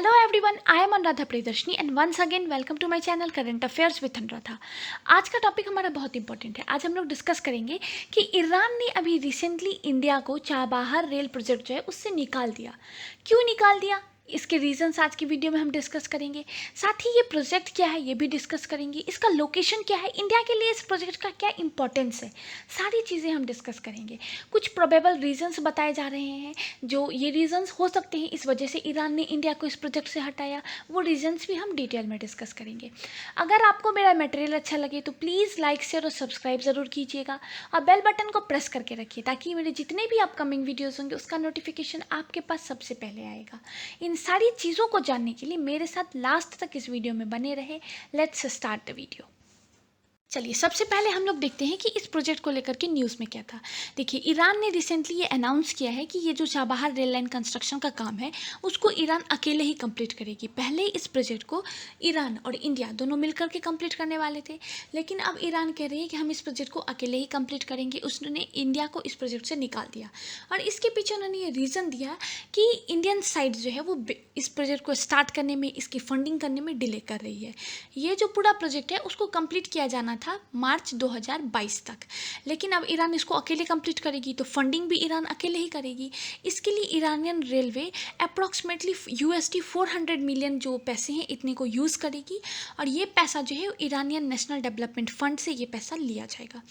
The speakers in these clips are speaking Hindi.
Hello everyone, I am Anuradha Priyadarshini and once again welcome to my channel current affairs with Anuradha. आज का टॉपिक हमारा बहुत इंपॉर्टेंट है। आज हम लोग डिस्कस करेंगे कि ईरान ने अभी रिसेंटली इंडिया को चाबहार रेल प्रोजेक्ट जो है उससे निकाल दिया। क्यों निकाल दिया, इसके रीजंस आज की वीडियो में हम डिस्कस करेंगे। साथ ही ये प्रोजेक्ट क्या है ये भी डिस्कस करेंगे, इसका लोकेशन क्या है, इंडिया के लिए इस प्रोजेक्ट का क्या इंपॉर्टेंस है, सारी चीज़ें हम डिस्कस करेंगे। कुछ प्रोबेबल रीजंस बताए जा रहे हैं, जो ये रीजंस हो सकते हैं इस वजह से ईरान ने इंडिया को इस प्रोजेक्ट से हटाया, वो रीजंस भी हम डिटेल में डिस्कस करेंगे। अगर आपको मेरा मटेरियल अच्छा लगे तो प्लीज़ लाइक शेयर और सब्सक्राइब ज़रूर कीजिएगा और बेल बटन को प्रेस करके रखिए ताकि मेरे जितने भी अपकमिंग वीडियोज़ होंगे उसका नोटिफिकेशन आपके पास सबसे पहले आएगा। इन सारी चीज़ों को जानने के लिए मेरे साथ लास्ट तक इस वीडियो में बने रहे। Let's start the video. चलिए, सबसे पहले हम लोग देखते हैं कि इस प्रोजेक्ट को लेकर के न्यूज़ में क्या था। देखिए, ईरान ने रिसेंटली ये अनाउंस किया है कि ये जो चाबहार रेल लाइन कंस्ट्रक्शन का काम है उसको ईरान अकेले ही कंप्लीट करेगी। पहले इस प्रोजेक्ट को ईरान और इंडिया दोनों मिलकर के कंप्लीट करने वाले थे, लेकिन अब ईरान कह रही है कि हम इस प्रोजेक्ट को अकेले ही कंप्लीट करेंगे। उसने इंडिया को इस प्रोजेक्ट से निकाल दिया और इसके पीछे उन्होंने ये रीज़न दिया कि इंडियन साइड जो है वो इस प्रोजेक्ट को स्टार्ट करने में, इसकी फंडिंग करने में डिले कर रही है। ये जो पूरा प्रोजेक्ट है उसको कंप्लीट किया जाना था मार्च 2022 तक, लेकिन अब ईरान इसको अकेले कंप्लीट करेगी तो फंडिंग भी ईरान अकेले ही करेगी। इसके लिए ईरानियन रेलवे अप्रॉक्सीमेटली $400 मिलियन जो पैसे हैं इतने को यूज़ करेगी और ये पैसा जो है ईरानियन नेशनल डेवलपमेंट फंड से ये पैसा लिया जाएगा।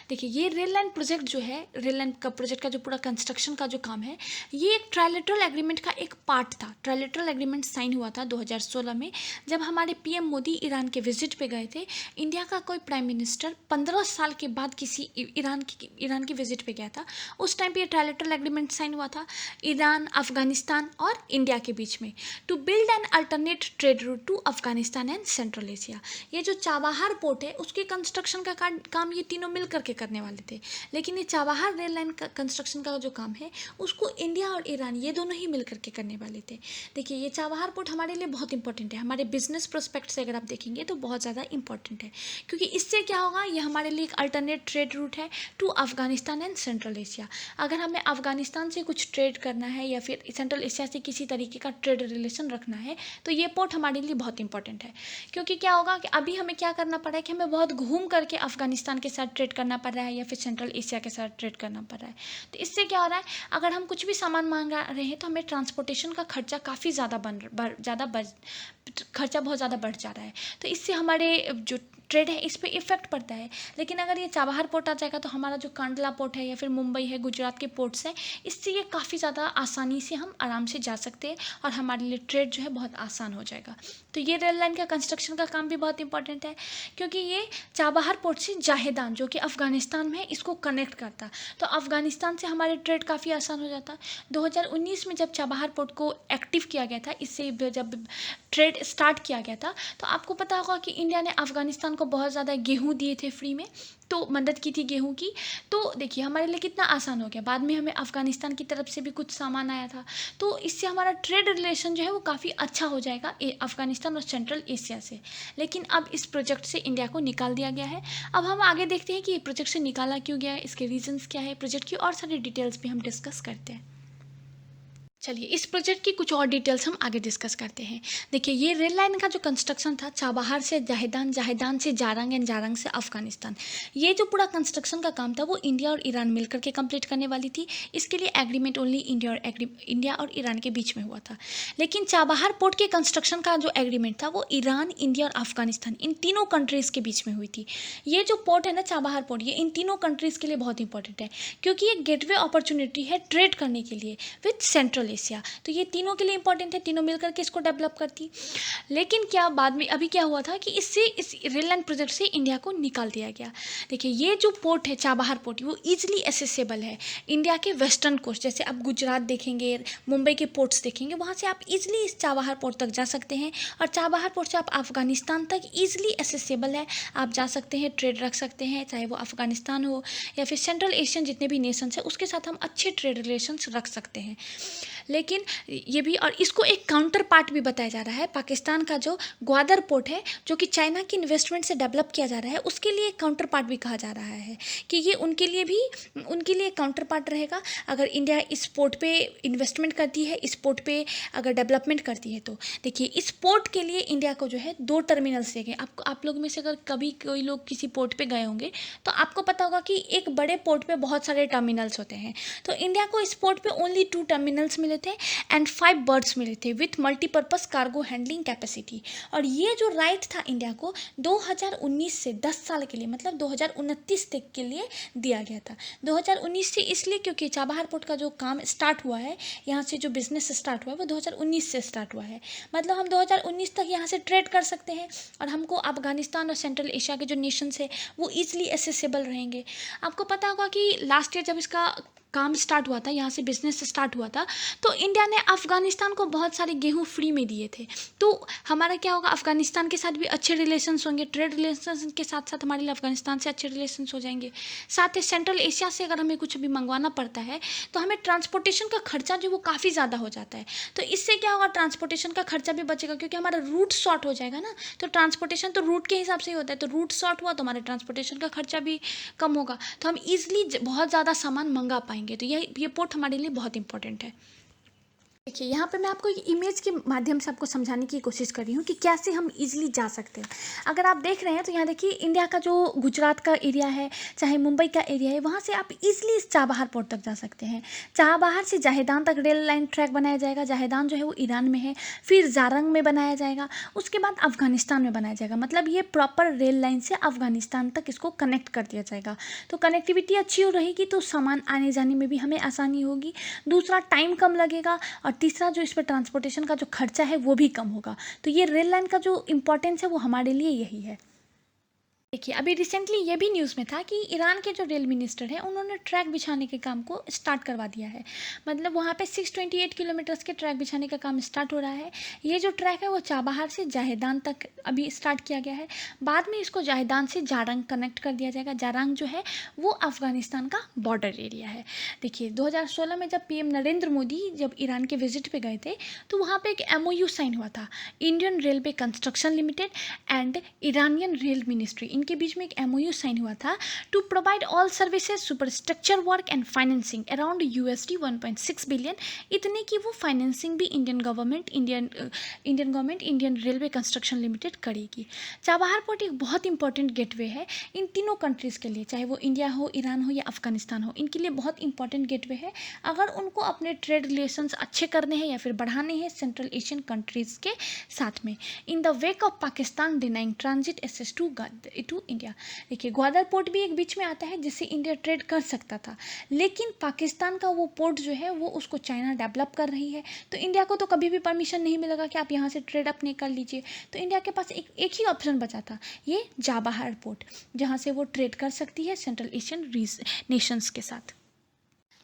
देखिए, ये रेल लाइन प्रोजेक्ट जो है, रेल लाइन का प्रोजेक्ट का जो पूरा कंस्ट्रक्शन का जो काम है, ये एक ट्राइलेटरल एग्रीमेंट का एक पार्ट था। ट्राइलेटरल एग्रीमेंट साइन हुआ था 2016 में, जब हमारे पीएम मोदी ईरान के विजिट पे गए थे। इंडिया का कोई प्राइम मिनिस्टर 15 साल के बाद किसी ईरान की विजिट पे गया था। उस टाइम पे ये ट्राइलेटरल एग्रीमेंट साइन हुआ था ईरान, अफगानिस्तान और इंडिया के बीच में, to build an alternate trade route to Afghanistan and Central Asia. ये जो चाबहार पोर्ट है उसके कंस्ट्रक्शन का काम ये तीनों मिल करके करने वाले थे, लेकिन ये चाबहार रेल लाइन का कंस्ट्रक्शन का जो काम है उसको इंडिया और ईरान ये दोनों ही मिल करके करने वाले थे। देखिए, ये चाबहार पोर्ट हमारे लिए बहुत इंपॉर्टेंट है, हमारे बिजनेस प्रोस्पेक्ट से अगर आप देखेंगे तो बहुत ज़्यादा इंपॉर्टेंट है, क्योंकि इससे क्या होगा, ये हमारे लिए एक अल्टरनेट ट्रेड रूट है to Afghanistan and Central Asia. अगर हमें अफगानिस्तान से कुछ ट्रेड करना है या फिर सेंट्रल एशिया से किसी तरीके का ट्रेड रिलेशन रखना है तो ये पोर्ट हमारे लिए बहुत इंपॉर्टेंट है। क्योंकि क्या होगा कि अभी हमें क्या करना पड़ रहा है कि हमें बहुत घूम करके अफगानिस्तान के साथ ट्रेड करना पड़ रहा है या फिर सेंट्रल एशिया के साथ ट्रेड करना पड़ रहा है। तो इससे क्या हो रहा है, अगर हम कुछ भी सामान मांगा रहे हैं तो हमें ट्रांसपोर्टेशन का खर्चा काफ़ी खर्चा बहुत ज़्यादा बढ़ जा रहा है। तो इससे हमारे जो ट्रेड है इस पर इफेक्ट पड़ता है। लेकिन अगर ये चाबहार पोर्ट आ जाएगा तो हमारा जो कांडला पोर्ट है या फिर मुंबई है, गुजरात के पोर्ट्स हैं, इससे ये काफ़ी ज़्यादा आसानी से हम आराम से जा सकते हैं और हमारे लिए ट्रेड जो है बहुत आसान हो जाएगा। तो ये रेल लाइन का कंस्ट्रक्शन का काम भी बहुत इंपॉर्टेंट है, क्योंकि ये चाबहार पोर्ट से जाहेदान जो कि अफगानिस्तान में है इसको कनेक्ट करता, तो अफगानिस्तान से हमारे ट्रेड काफ़ी आसान हो जाता। 2019 में जब चाबहार पोर्ट को एक्टिव किया गया था, इससे जब ट्रेड स्टार्ट किया गया था, तो आपको पता होगा कि इंडिया ने अफगानिस्तान को बहुत ज़्यादा गेहूँ दिए थे फ्री में, तो मदद की थी गेहूं की। तो देखिए, हमारे लिए कितना आसान हो गया। बाद में हमें अफगानिस्तान की तरफ से भी कुछ सामान आया था, तो इससे हमारा ट्रेड रिलेशन जो है वो काफ़ी अच्छा हो जाएगा अफगानिस्तान और सेंट्रल एशिया से। लेकिन अब इस प्रोजेक्ट से इंडिया को निकाल दिया गया है। अब हम आगे देखते हैं कि ये प्रोजेक्ट से निकाला क्यों गया है, इसके रीजंस क्या है, प्रोजेक्ट की और सारी डिटेल्स भी हम डिस्कस करते हैं। चलिए, इस प्रोजेक्ट की कुछ और डिटेल्स हम आगे डिस्कस करते हैं। देखिए, ये रेल लाइन का जो कंस्ट्रक्शन था, चाबहार से जाहेदान, जाहेदान से जारंग एंड जारंग से अफगानिस्तान, ये जो पूरा कंस्ट्रक्शन का काम था वो इंडिया और ईरान मिलकर के कंप्लीट करने वाली थी। इसके लिए एग्रीमेंट ओनली इंडिया और ईरान के बीच में हुआ था। लेकिन चाबहार पोर्ट के कंस्ट्रक्शन का जो एग्रीमेंट था वो ईरान, इंडिया और अफगानिस्तान इन तीनों कंट्रीज़ के बीच में हुई थी। ये जो पोर्ट है ना, चाबहार पोर्ट, ये इन तीनों कंट्रीज़ के लिए बहुत इंपॉर्टेंट है, क्योंकि ये गेटवे अपॉर्चुनिटी है ट्रेड करने के लिए विथ सेंट्रल एशिया। तो ये तीनों के लिए इंपॉर्टेंट है, तीनों मिलकर के इसको डेवलप करती। लेकिन क्या बाद में अभी क्या हुआ था कि इस रेल लाइन प्रोजेक्ट से इंडिया को निकाल दिया गया। देखिए, ये जो पोर्ट है चाबहार पोर्ट, वो ईजिली एसेसेबल है इंडिया के वेस्टर्न कोस्ट। जैसे आप गुजरात देखेंगे, मुंबई के पोर्ट्स देखेंगे, वहाँ से आप ईजिली इस चाबहार पोर्ट तक जा सकते हैं और चाबहार पोर्ट से आप अफगानिस्तान तक ईजिली एसेसेबल है, आप जा सकते हैं, ट्रेड रख सकते हैं, चाहे वो अफगानिस्तान हो या फिर सेंट्रल एशियन जितने भी नेशंस हैं उसके साथ हम अच्छे ट्रेड रिलेशंस रख सकते हैं। लेकिन ये भी, और इसको एक काउंटर पार्ट भी बताया जा रहा है, पाकिस्तान का जो ग्वादर पोर्ट है जो कि चाइना की इन्वेस्टमेंट से डेवलप किया जा रहा है, उसके लिए एक काउंटर पार्ट भी कहा जा रहा है कि ये उनके लिए भी, उनके लिए काउंटर पार्ट रहेगा अगर इंडिया इस पोर्ट पे इन्वेस्टमेंट करती है, इस पोर्ट पे अगर डेवलपमेंट करती है तो। देखिए, इस पोर्ट के लिए इंडिया को जो है 2 टर्मिनल्स दिए गए। आप लोग में से अगर कभी कोई लोग किसी पोर्ट पे गए होंगे तो आपको पता होगा कि एक बड़े पोर्ट पे बहुत सारे टर्मिनल्स होते हैं। तो इंडिया को इस पोर्ट पे ओनली 2 टर्मिनल्स मिले थे एंड 5 बर्ड्स मिले थे with multipurpose cargo handling capacity. और ये जो राइट था इंडिया को 2019 से 10 साल के लिए, मतलब 2029 तक के लिए दिया गया था। 2019 से इसलिए क्योंकि चाबहार पोर्ट का जो काम स्टार्ट हुआ है, यहाँ से जो बिजनेस स्टार्ट हुआ है वो 2019 से स्टार्ट हुआ है। मतलब हम 2019 तक यहाँ से ट्रेड कर सकते हैं और हमको अफगानिस्तान और सेंट्रल एशिया के जो नेशंस है वो ईजिली एसेसेबल रहेंगे। आपको पता होगा कि लास्ट ईयर जब इसका काम स्टार्ट हुआ था, यहाँ से बिजनेस स्टार्ट हुआ था, तो इंडिया ने अफ़गानिस्तान को बहुत सारे गेहूँ फ्री में दिए थे। तो हमारा क्या होगा, अफ़गानिस्तान के साथ भी अच्छे रिलेशंस होंगे, ट्रेड रिलेशंस के साथ साथ हमारे लिए अफ़गानिस्तान से अच्छे रिलेशंस हो जाएंगे। साथ ही सेंट्रल एशिया से अगर हमें कुछ भी मंगवाना पड़ता है तो हमें ट्रांसपोर्टेशन का खर्चा जो वो काफ़ी ज़्यादा हो जाता है। तो इससे क्या होगा, ट्रांसपोर्टेशन का खर्चा भी बचेगा क्योंकि हमारा रूट शॉर्ट हो जाएगा ना। तो ट्रांसपोर्टेशन तो रूट के हिसाब से ही होता है, तो रूट शॉर्ट हुआ तो हमारे ट्रांसपोर्टेशन का खर्चा भी कम होगा, तो हम ईजिली बहुत ज़्यादा सामान मंगा पाएंगे। तो ये पोर्ट हमारे लिए बहुत इंपॉर्टेंट है। देखिए, यहाँ पे मैं आपको एक इमेज के माध्यम से आपको समझाने की कोशिश कर रही हूँ कि कैसे हम इजीली जा सकते हैं। अगर आप देख रहे हैं तो यहाँ देखिए, इंडिया का जो गुजरात का एरिया है, चाहे मुंबई का एरिया है, वहाँ से आप इजीली इस चाबहार पोर्ट तक जा सकते हैं। चाबहार से जाहेदान तक रेल लाइन ट्रैक बनाया जाएगा। जाहेदान जो है वो ईरान में है, फिर जारंग में बनाया जाएगा, उसके बाद अफगानिस्तान में बनाया जाएगा। मतलब ये प्रॉपर रेल लाइन से अफगानिस्तान तक इसको कनेक्ट कर दिया जाएगा। तो कनेक्टिविटी अच्छी हो रहेगी तो सामान आने जाने में भी हमें आसानी होगी। दूसरा, टाइम कम लगेगा, और तीसरा, जो इस पर ट्रांसपोर्टेशन का जो खर्चा है वो भी कम होगा। तो ये रेल लाइन का जो इम्पोर्टेंस है वो हमारे लिए यही है। देखिए, अभी रिसेंटली ये भी न्यूज़ में था कि ईरान के जो रेल मिनिस्टर हैं उन्होंने ट्रैक बिछाने के काम को स्टार्ट करवा दिया है। मतलब वहाँ पे 628 किलोमीटर्स के ट्रैक बिछाने का काम स्टार्ट हो रहा है। ये जो ट्रैक है वो चाबहार से जाहेदान तक अभी स्टार्ट किया गया है। बाद में इसको जाहेदान से जारंग कनेक्ट कर दिया जाएगा। जारंग जो है वो अफगानिस्तान का बॉर्डर एरिया है। देखिए, 2016 में जब PM नरेंद्र मोदी जब ईरान के विजिट पे गए थे तो वहाँ पे एक MOU साइन हुआ था, Indian Railway Construction Limited and Iranian rail ministry, इनके बीच में एक MOU साइन हुआ था to provide all services, superstructure work and financing around $1.6 billion. इतने की वो फाइनेंसिंग भी Indian government Indian Railway Construction Limited करेगी। चाबहार पोर्ट एक बहुत इंपॉर्टेंट गेटवे है इन तीनों कंट्रीज़ के लिए, चाहे वो इंडिया हो, ईरान हो या अफगानिस्तान हो, इनके लिए बहुत इंपॉर्टेंट गेटवे है। अगर उनको अपने ट्रेड रिलेशंस अच्छे करने हैं या फिर बढ़ाने हैं सेंट्रल एशियन कंट्रीज़ के साथ में। In the wake of Pakistan denying transit access to India. देखिए, ग्वादर पोर्ट भी एक बीच में आता है जिससे इंडिया ट्रेड कर सकता था, लेकिन पाकिस्तान का वो पोर्ट जो है वो उसको चाइना डेवलप कर रही है, तो इंडिया को तो कभी भी परमिशन नहीं मिलेगा कि आप यहाँ से ट्रेड अपने कर लीजिए। तो इंडिया के पास एक ही ऑप्शन बचा था, ये चाबहार पोर्ट, जहाँ से वो ट्रेड कर सकती है सेंट्रल एशियन नेशंस के साथ।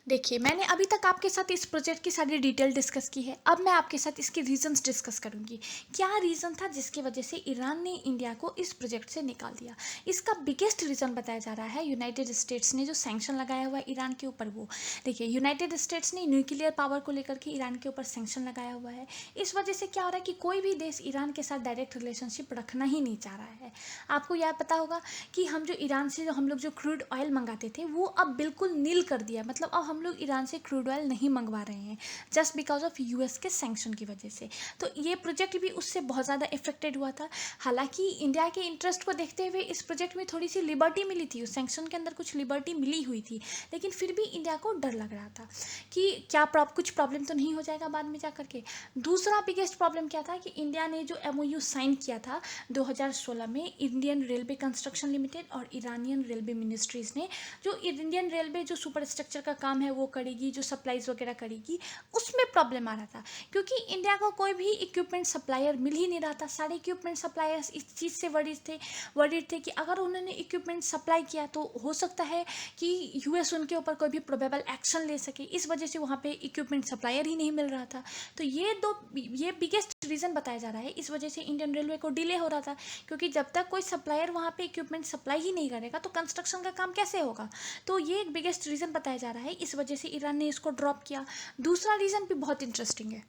देखिए, मैंने अभी तक आपके साथ इस प्रोजेक्ट की सारी डिटेल डिस्कस की है। अब मैं आपके साथ इसके रीजंस डिस्कस करूंगी। क्या रीज़न था जिसकी वजह से ईरान ने इंडिया को इस प्रोजेक्ट से निकाल दिया? इसका बिगेस्ट रीज़न बताया जा रहा है यूनाइटेड स्टेट्स ने जो सैंक्शन लगाया हुआ है ईरान के ऊपर वो। देखिए, यूनाइटेड स्टेट्स ने न्यूक्लियर पावर को लेकर के ईरान के ऊपर सैंक्शन लगाया हुआ है। इस वजह से क्या हो रहा है कि कोई भी देश ईरान के साथ डायरेक्ट रिलेशनशिप रखना ही नहीं चाह रहा है। आपको यह पता होगा कि हम जो ईरान से हम लोग जो क्रूड ऑयल मंगाते थे वो अब बिल्कुल नील कर दिया। मतलब अब हम लोग ईरान से क्रूड ऑयल नहीं मंगवा रहे हैं जस्ट बिकॉज ऑफ US के सैंक्शन की वजह से। तो ये प्रोजेक्ट भी उससे बहुत ज़्यादा इफेक्टेड हुआ था। हालांकि इंडिया के इंटरेस्ट को देखते हुए इस प्रोजेक्ट में थोड़ी सी लिबर्टी मिली थी, उस सैंक्शन के अंदर कुछ लिबर्टी मिली हुई थी, लेकिन फिर भी इंडिया को डर लग रहा था कि क्या कुछ प्रॉब्लम तो नहीं हो जाएगा बाद में जा करके। दूसरा बिगेस्ट प्रॉब्लम क्या था कि इंडिया ने जो MOU साइन किया था 2016 में इंडियन रेलवे कंस्ट्रक्शन लिमिटेड और ईरानियन रेलवे मिनिस्ट्रीज़ ने, जो इंडियन रेलवे जो सुपर स्ट्रक्चर का काम है वो करेगी, जो सप्लाईज वगैरह करेगी, उसमें प्रॉब्लम आ रहा था क्योंकि इंडिया को कोई भी इक्विपमेंट सप्लायर मिल ही नहीं रहा था। सारे इक्विपमेंट सप्लायर्स इस चीज़ से वरीड थे कि अगर उन्होंने इक्विपमेंट सप्लाई किया तो हो सकता है कि US उनके ऊपर कोई भी प्रोबेबल एक्शन ले सके। इस वजह से वहाँ पे इक्विपमेंट सप्लायर ही नहीं मिल रहा था। तो ये बिगेस्ट बिगेस्ट रीज़न बताया जा रहा है, इस वजह से इंडियन रेलवे को डिले हो रहा था, क्योंकि जब तक कोई सप्लायर वहाँ पे इक्विपमेंट सप्लाई ही नहीं करेगा तो कंस्ट्रक्शन का काम कैसे होगा। तो ये एक बिगेस्ट रीज़न बताया जा रहा है, इस वजह से ईरान ने इसको ड्रॉप किया। दूसरा रीज़न भी बहुत इंटरेस्टिंग है।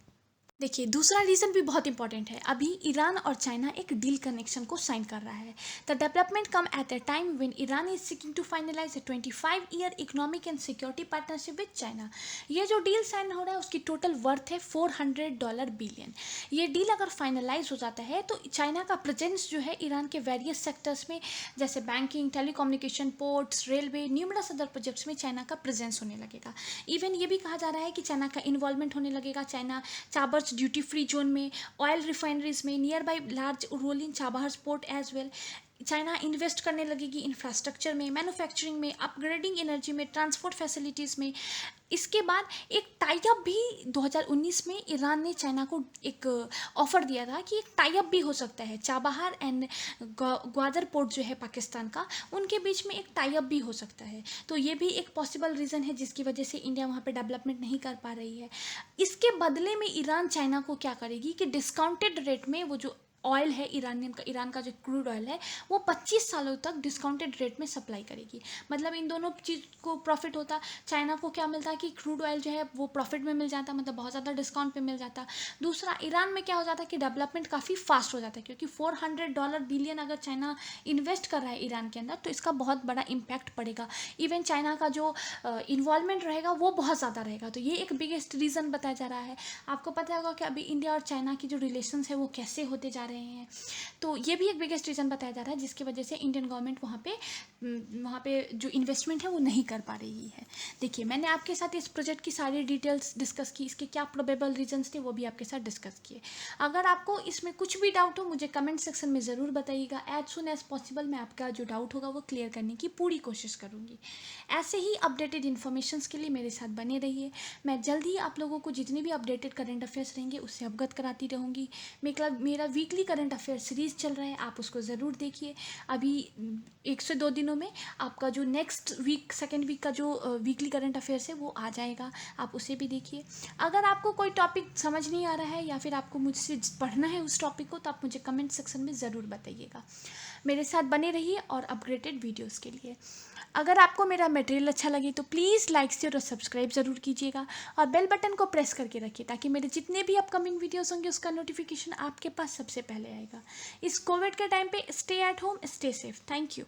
देखिए, दूसरा रीज़न भी बहुत इंपॉर्टेंट है। अभी ईरान और चाइना एक डील कनेक्शन को साइन कर रहा है। The development come at the time when Iran is seeking to finalise a 25-year economic and security partnership with China. ये जो डील साइन हो रहा है उसकी टोटल वर्थ है $400 बिलियन। ये डील अगर फाइनलाइज हो जाता है तो चाइना का प्रेजेंस जो है ईरान के वेरियस सेक्टर्स में, जैसे banking, telecommunication, ports, railway, numerous other projects में चाइना का प्रेजेंस होने लगेगा। इवन ये भी कहा जा रहा है कि चाइना का इन्वॉल्वमेंट होने लगेगा। China Chabahar duty free zone में, ऑयल रिफाइनरीज में, near by large role in Chabahar port as well. China invest करने लगेगी इंफ्रास्ट्रक्चर में, मैन्युफैक्चरिंग में, अपग्रेडिंग एनर्जी में, ट्रांसपोर्ट फैसिलिटीज़ में। इसके बाद एक टाई अप भी 2019 में ईरान ने चाइना को एक ऑफर दिया था कि एक टाई अप भी हो सकता है। चाबहार एंड ग्वादर पोर्ट जो है पाकिस्तान का, उनके बीच में एक टाई अप भी हो सकता है। तो ये भी एक पॉसिबल रीज़न है जिसकी वजह से इंडिया वहाँ पे डेवलपमेंट नहीं कर पा रही है। इसके बदले में ईरान चाइना को क्या करेगी कि डिस्काउंटेड रेट में वो जो ऑयल है ईरान का जो क्रूड ऑयल है वो 25 सालों तक डिस्काउंटेड रेट में सप्लाई करेगी। मतलब इन दोनों चीज़ को प्रॉफिट होता। चाइना को क्या मिलता है कि क्रूड ऑयल जो है वो प्रॉफिट में मिल जाता, मतलब बहुत ज़्यादा डिस्काउंट पे मिल जाता। दूसरा, ईरान में क्या हो जाता है कि डेवलपमेंट काफ़ी फास्ट हो जाता है, क्योंकि $400 बिलियन अगर चाइना इन्वेस्ट कर रहा है ईरान के अंदर तो इसका बहुत बड़ा इम्पैक्ट पड़ेगा। इवन चाइना का जो इन्वॉल्वमेंट रहेगा वो बहुत ज़्यादा रहेगा। तो ये एक बिगेस्ट रीज़न बताया जा रहा है। आपको पता होगा कि अभी इंडिया और चाइना की जो रिलेशंस है वो कैसे होते जा रहे हैं। तो ये भी एक बिगेस्ट रीज़न बताया जा रहा है जिसकी वजह से इंडियन गवर्नमेंट वहाँ पे जो इन्वेस्टमेंट है वो नहीं कर पा रही है। देखिए, मैंने आपके साथ इस प्रोजेक्ट की सारी डिटेल्स डिस्कस की, इसके क्या प्रोबेबल रीजंस थे वो भी आपके साथ डिस्कस किए। अगर आपको इसमें कुछ भी डाउट हो मुझे कमेंट सेक्शन में ज़रूर बताइएगा। एज सुन एज पॉसिबल मैं आपका जो डाउट होगा वो क्लियर करने की पूरी कोशिश करूँगी। ऐसे ही अपडेटेड इन्फॉर्मेशंस के लिए मेरे साथ बने रहिए। मैं जल्द ही आप लोगों को जितने भी अपडेटेड करंट अफेयर्स रहेंगे उससे अवगत कराती रहूँगी। मेरा वीकली करंट अफेयर सीरीज़ चल रहा है, आप उसको ज़रूर देखिए। अभी 1 से 2 दिनों में आपका जो नेक्स्ट वीक, सेकेंड वीक का जो वीकली करंट अफेयर्स है वो आ जाएगा, आप उसे भी देखिए। अगर आपको कोई टॉपिक समझ नहीं आ रहा है या फिर आपको मुझसे पढ़ना है उस टॉपिक को तो आप मुझे कमेंट सेक्शन में ज़रूर बताइएगा। मेरे साथ बने रहिए और अपग्रेडेड वीडियोज़ के लिए। अगर आपको मेरा मटेरियल अच्छा लगे तो प्लीज़ लाइक शेयर और सब्सक्राइब ज़रूर कीजिएगा और बेल बटन को प्रेस करके रखिए ताकि मेरे जितने भी अपकमिंग वीडियोस होंगे उसका नोटिफिकेशन आपके पास सबसे पहले आएगा। इस कोविड के टाइम पे stay at home, stay safe. Thank you.